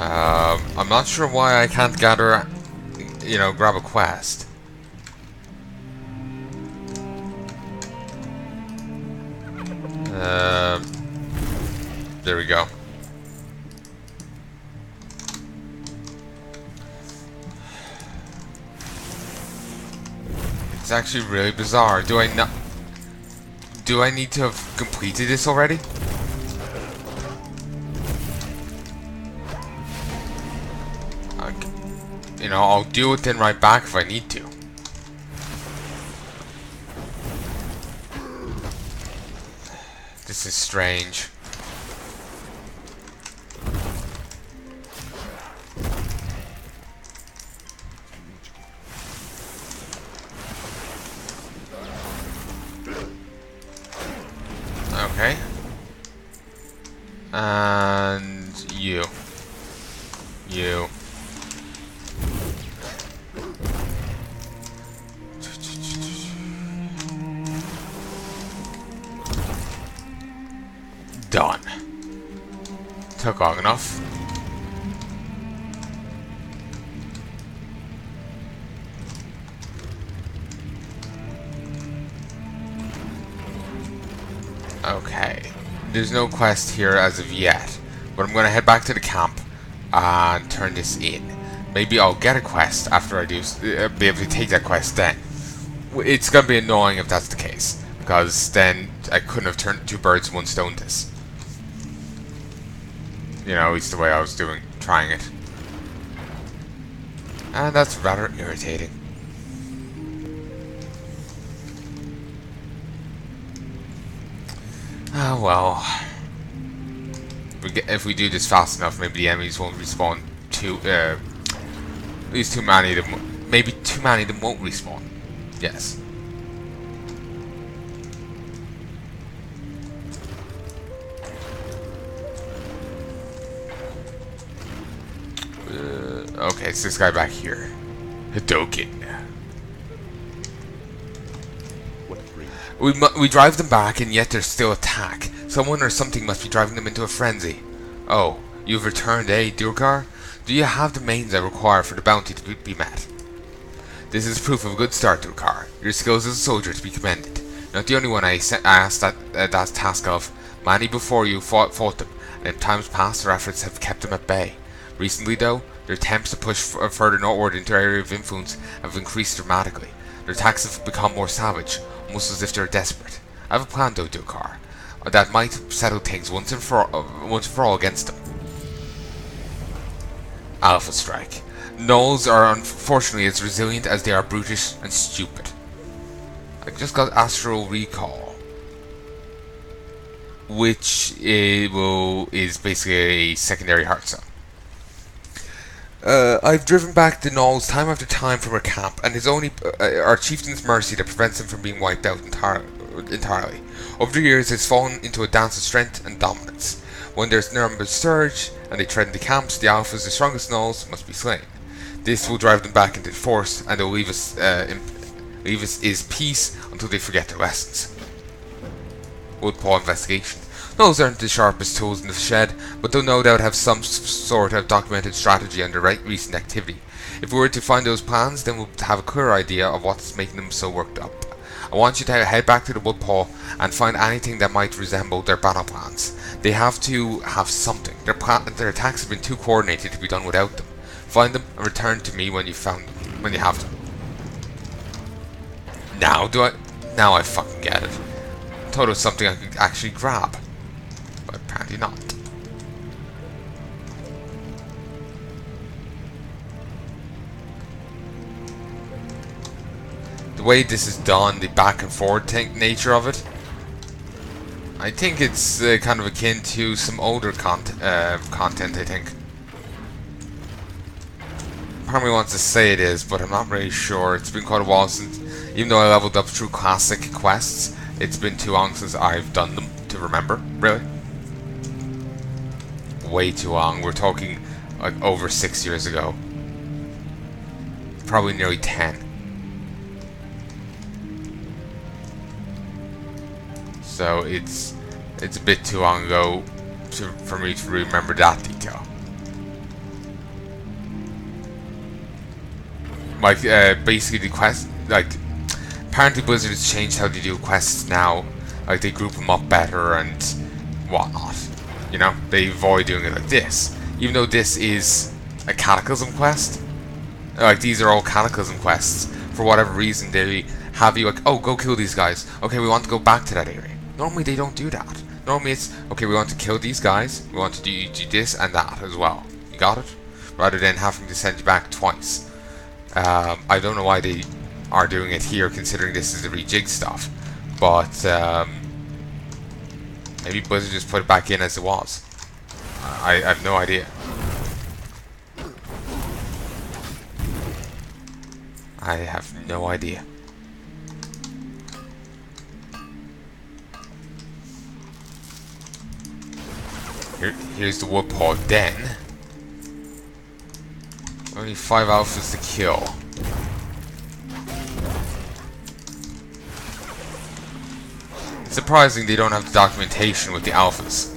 I'm not sure why I can't gather, grab a quest. There we go. It's actually really bizarre. Do I need to have completed this already? I'll do it then right back if I need to. This is strange. Okay. And you. Done. Took long enough. Okay. There's no quest here as of yet, but I'm gonna head back to the camp and turn this in. Maybe I'll get a quest after I do be able to take that quest then. It's gonna be annoying if that's the case, because then I couldn't have turned two birds in one stone this. At least the way I was trying it. And that's rather irritating. Ah, well. If we do this fast enough, maybe the enemies won't respawn at least too many of them. Maybe too many of them won't respawn. Yes. Okay, it's this guy back here. Hadoken. We drive them back, and yet there's still attack. Someone or something must be driving them into a frenzy. Oh, you've returned, eh, Durcar? Do you have the means I require for the bounty to be met? This is proof of a good start, Durcar. Your skills as a soldier to be commended. Not the only one I asked that task of. Many before you fought them, and in times past their efforts have kept them at bay. Recently, though, their attempts to push further northward into their area of influence have increased dramatically. Their attacks have become more savage, almost as if they're desperate. I have a plan, though, Durcar, that might settle things once and for all against them. Alpha Strike. Gnolls are unfortunately as resilient as they are brutish and stupid. I just got Astral Recall, which is basically a secondary heart cell. I've driven back the Gnolls time after time from our camp, and it's only our chieftain's mercy that prevents them from being wiped out entirely. Over the years, it's fallen into a dance of strength and dominance. When their numbers surge and they threaten the camps, the alphas, the strongest Gnolls, must be slain. This will drive them back into the force, and they'll leave us in peace until they forget their lessons. Woodpaw investigation. Gnolls aren't the sharpest tools in the shed, but they'll no doubt have some sort of documented strategy under recent activity. If we were to find those plans, then we'll have a clear idea of what's making them so worked up. I want you to head back to the Woodpaw and find anything that might resemble their battle plans. They have to have something. Their attacks have been too coordinated to be done without them. Find them and return to me when you have them. Now I fucking get it. I thought it was something I could actually grab, but apparently not. The way this is done, the back and forth nature of it, I think it's kind of akin to some older content, I think. Part of me wants to say it is, but I'm not really sure. It's been quite a while since, even though I leveled up through classic quests, it's been too long since I've done them to remember, really. Way too long. We're talking like over 6 years ago. Probably nearly 10. So it's a bit too long ago for me to remember that detail. Like, basically the quest, like, apparently Blizzard has changed how they do quests now. Like, they group them up better and whatnot. You know, they avoid doing it like this. Even though this is a Cataclysm quest, like, these are all Cataclysm quests. For whatever reason, they have you like, oh, go kill these guys. Okay, we want to go back to that area. Normally, they don't do that. Normally, it's, okay, we want to kill these guys. We want to do this and that as well. You got it? Rather than having to send you back twice. I don't know why they are doing it here, considering this is the rejig stuff. But, maybe Blizzard just put it back in as it was. I have no idea. I have no idea. Here's the Woodpaw Den. Only 5 alphas to kill. It's surprising they don't have the documentation with the alphas.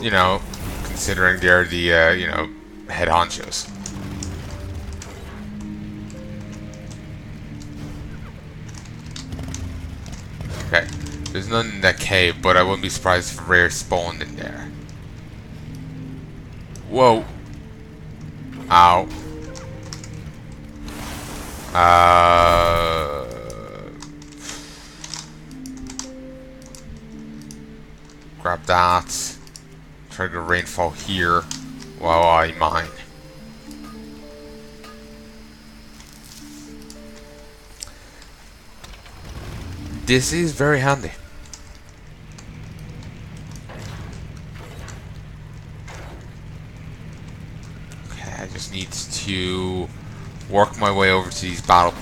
You know, considering they're the, you know, head honchos. Okay, there's none in that cave, but I wouldn't be surprised if a rare spawned in there. Whoa. Ow. Grab that. Trigger rainfall here while I mine. This is very handy. Okay, I just need to work my way over to these battle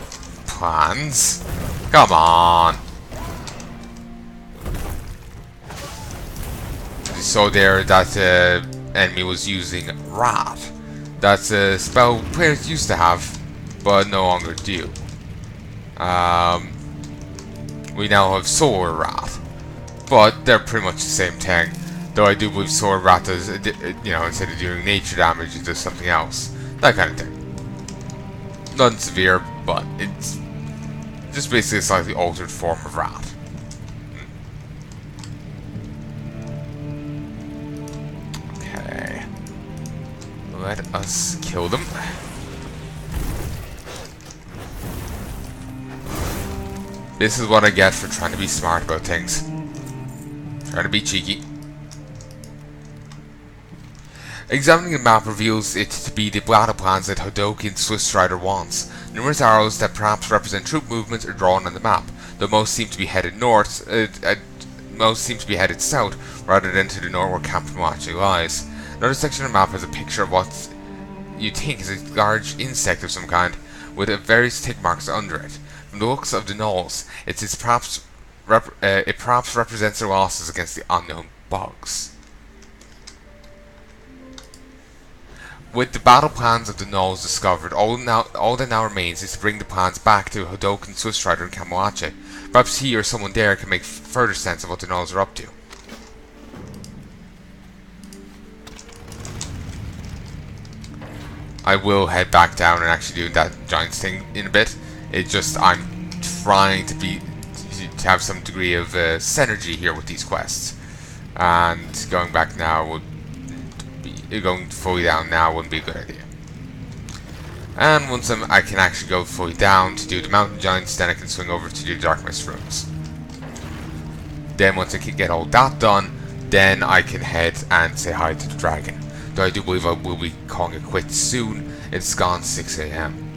plans. Come on. So there, that enemy was using Wrath. That's a spell players used to have, but no longer do. We now have Solar Wrath, but they're pretty much the same thing. Though I do believe Solar Wrath does, you know, instead of doing nature damage, it does something else. That kind of thing. Nothing severe, but it's just basically a slightly altered form of Wrath. Okay. Let us kill them. This is what I get for trying to be smart about things. Trying to be cheeky. Examining the map reveals it to be the battle plans that Hadoken Swiftstrider wants. Numerous arrows that perhaps represent troop movements are drawn on the map, though most seem to be headed north, most seem to be headed south, rather than to the north where Camp actually lies. Another section of the map has a picture of what you think is a large insect of some kind, with various tick marks under it. From the looks of the Gnolls, it perhaps represents their losses against the unknown bugs. With the battle plans of the Gnolls discovered, all that now remains is to bring the plans back to Hadoken Swiftstrider and Kamuache. Perhaps he or someone there can make further sense of what the Gnolls are up to. I will head back down and actually do that Giants thing in a bit. It's just I'm trying to have some degree of synergy here with these quests, and going back now would be going fully down now wouldn't be a good idea. And once I can actually go fully down to do the Mountain Giants, then I can swing over to do the Dark Mist Rooms. Then once I can get all that done, then I can head and say hi to the dragon. Though I do believe I will be calling it quits soon. It's gone 6 AM.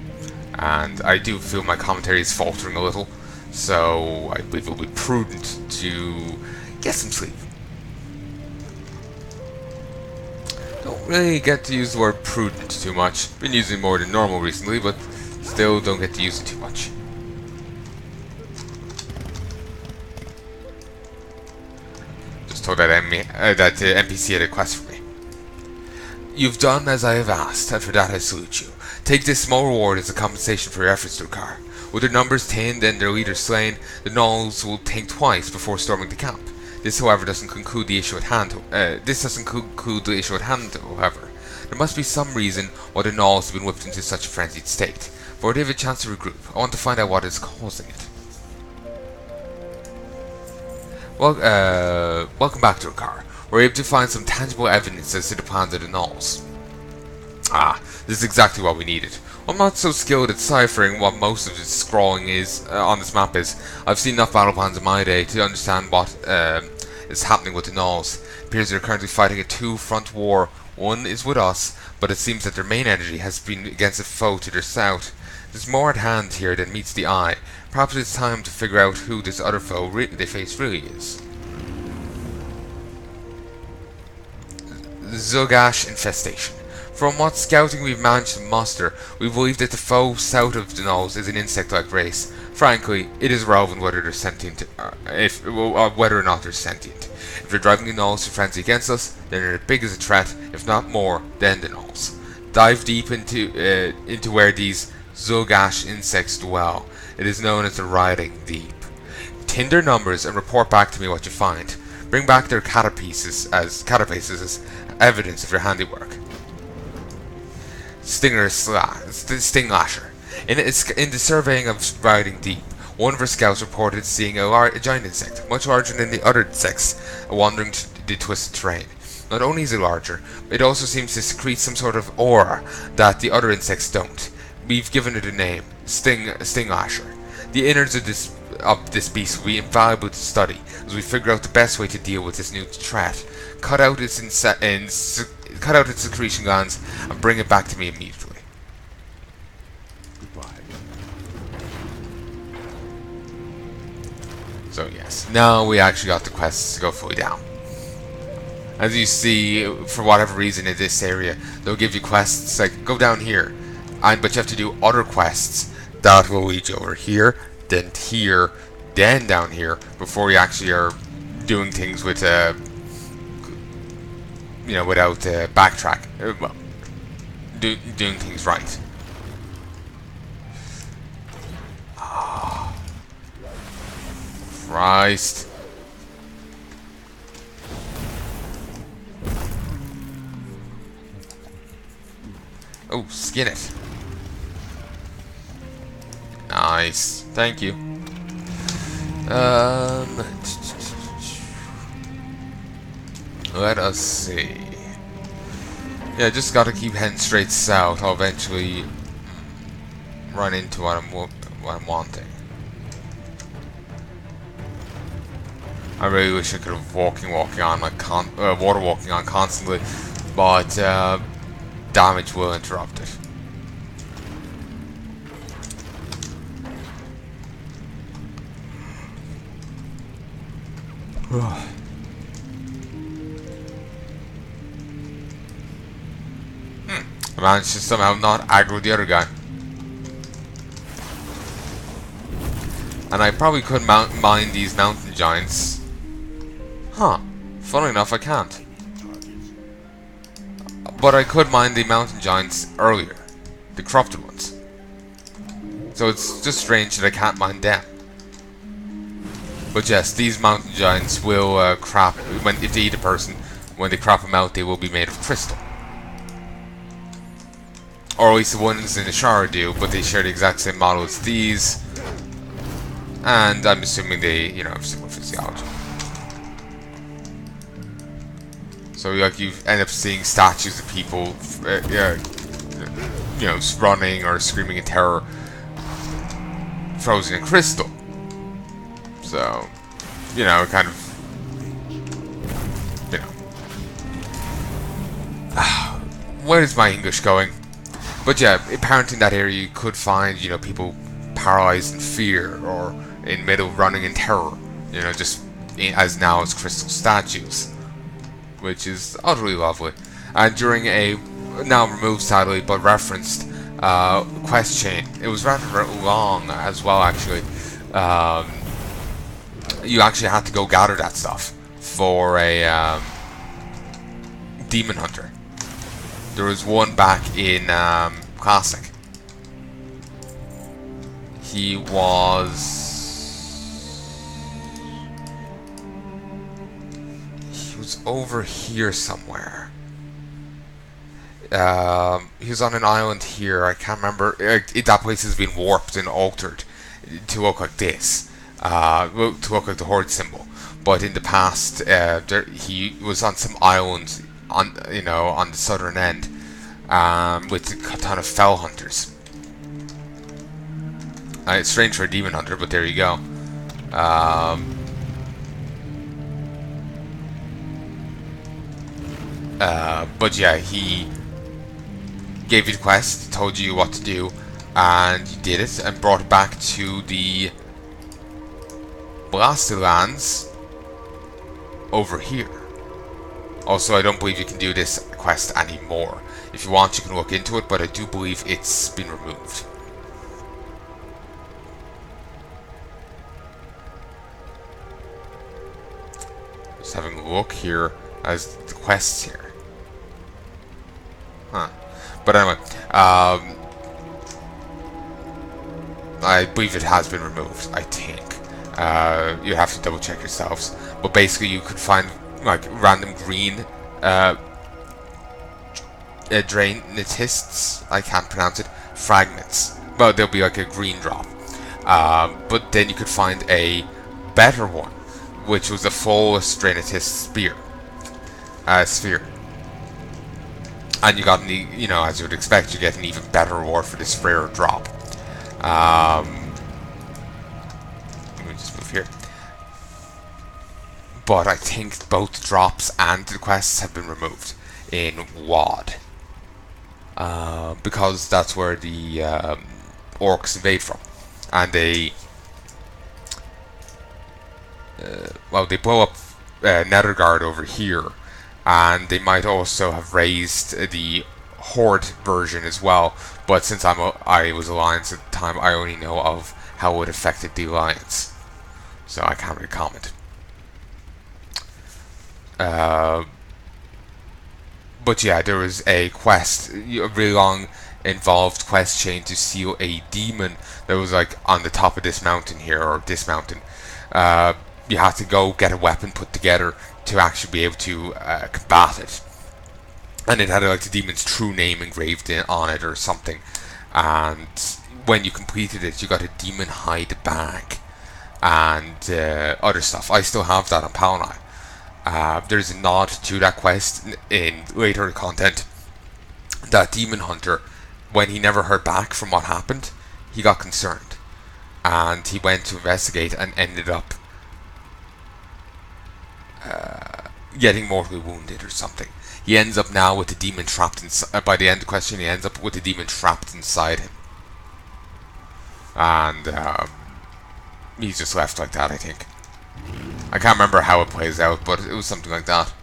And I do feel my commentary is faltering a little, so I believe it will be prudent to get some sleep. Don't really get to use the word prudent too much. Been using more than normal recently, but still don't get to use it too much. Just told that NPC had a quest for me. You've done as I have asked, and for that I salute you. Take this small reward as a compensation for your efforts, Durcar. With their numbers thinned and their leaders slain, the Gnolls will think twice before storming the camp. This, however, doesn't conclude the issue at hand. However, there must be some reason why the Gnolls have been whipped into such a frenzied state. Before they have a chance to regroup, I want to find out what is causing it. Well, welcome back to Durcar. We're able to find some tangible evidence as to the plans of the Gnolls. Ah, this is exactly what we needed. I'm not so skilled at ciphering what most of the scrawling is on this map is. I've seen enough battle plans in my day to understand what is happening with the Gnolls. It appears they're currently fighting a two-front war. One is with us, but it seems that their main energy has been against a foe to their south. There's more at hand here than meets the eye. Perhaps it's time to figure out who this other foe they face really is. The Zogash infestation. From what scouting we've managed to muster, we believe that the foe south of the Gnolls is an insect-like race. Frankly, it is irrelevant whether they're sentient, whether or not they're sentient. If they're driving the Gnolls to frenzy against us, then they're as big as a threat, if not more, than the Gnolls. Dive deep into where these Zogash insects dwell. It is known as the Riding Deep. Tin their numbers and report back to me what you find. Bring back their catapaces as evidence of your handiwork. Sting Lasher. In the surveying of Riding Deep, one of our scouts reported seeing a giant insect, much larger than the other insects, wandering the twisted terrain. Not only is it larger, it also seems to secrete some sort of aura that the other insects don't. We've given it a name, Sting Lasher. The innards of this beast will be invaluable to study as we figure out the best way to deal with this new threat. Cut out its secretion glands and bring it back to me immediately. Goodbye. So yes, now we actually got the quests to go fully down. As you see, for whatever reason in this area, they'll give you quests like, go down here, but you have to do other quests that will lead you over here, then down here, before you actually are doing things with, without backtrack. Well, doing things right. Oh, Christ. Oh, skin it. Nice. Thank you. Let us see. Yeah, just gotta keep heading straight south. I'll eventually run into what I'm wanting. I really wish I could have walking on like water walking on constantly, but damage will interrupt it. I managed to somehow not aggro the other guy. And I probably could mine these mountain giants. Huh. Funnily enough, I can't. But I could mine the mountain giants earlier. The corrupted ones. So it's just strange that I can't mine them. But yes, these mountain giants will if they eat a person, when they crop them out, they will be made of crystal. Or at least the ones in the shower do, but they share the exact same model as these. And I'm assuming they, have similar physiology. So like you end up seeing statues of people, running or screaming in terror, frozen in crystal. So, kind of, where is my English going? But yeah, apparently in that area you could find, people paralyzed in fear or in middle running in terror, just as now as crystal statues, which is utterly lovely. And during a now removed sadly but referenced quest chain, it was rather long as well actually. You actually had to go gather that stuff for a demon hunter. There was one back in Classic. He was... was over here somewhere. He was on an island here. I can't remember. That place has been warped and altered to look like this, to look like the horde symbol. But in the past, he was on some island on on the southern end, with a ton of fell hunters. It's strange for a demon hunter, but there you go. But yeah, he gave you the quest, told you what to do, and you did it, and brought it back to the Blasted Lands over here. Also, I don't believe you can do this quest anymore. If you want, you can look into it, but I do believe it's been removed. Just having a look here as the quests here. Huh. But anyway, I believe it has been removed, I think. You have to double check yourselves. But basically you could find like random green drainatists, I can't pronounce it, fragments. Well, there'll be like a green drop. But then you could find a better one, which was a full drainatist sphere. And you got as you would expect, you get an even better reward for this rare drop. Let me just move here. But I think both drops and the quests have been removed in WoD. Because that's where the orcs invade from. And they they blow up Nethergard over here. And they might also have raised the Horde version as well, but since I was Alliance at the time, I only know of how it affected the Alliance, so I can't really comment. But yeah, there was a quest, a really long involved quest chain to seal a demon that was like on the top of this mountain here, or this mountain. You had to go get a weapon put together to actually be able to combat it, and it had like the demon's true name engraved on it or something. And when you completed it, you got a demon hide bag and other stuff. I still have that on Palnai. There's a nod to that quest in later content. That demon hunter, when he never heard back from what happened, he got concerned, and he went to investigate and ended up getting mortally wounded or something. He ends up now with the demon trapped inside. By the end of the question, he ends up with the demon trapped inside him, and he's just left like that, I think. I can't remember how it plays out, but it was something like that.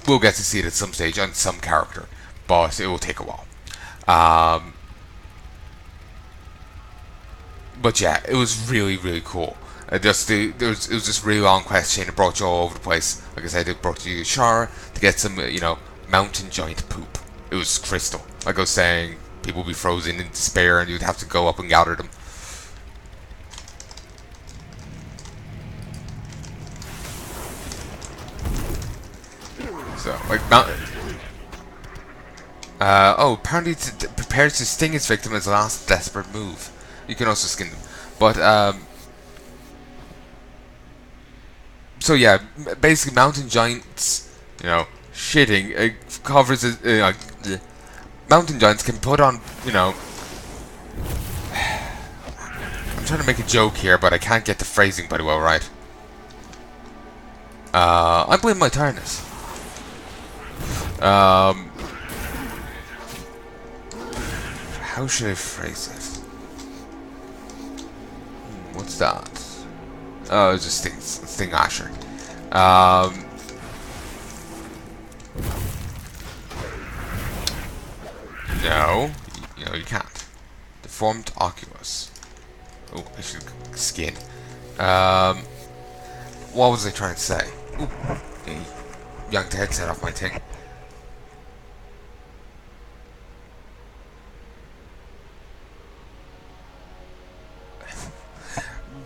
We'll get to see it at some stage on some character, but it will take a while. But yeah, it was really, really cool. It was this really long quest chain. It brought you all over the place. Like I said, it brought you to Shar to get some, mountain giant poop. It was crystal. Like I was saying, people would be frozen in despair, and you'd have to go up and gather them. So, like, apparently it prepares to sting its victim as a last desperate move. You can also skin them. But, so yeah, basically mountain giants, shitting, covers, mountain giants can put on, I'm trying to make a joke here, but I can't get the phrasing very well right. I blame my tiredness. How should I phrase it? What's that? Oh, it's just Sting Asher. No, you can't. Deformed Oculus. Oh, I should skin. What was I trying to say? Ooh, I yanked the headset off my thing.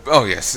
Oh yes.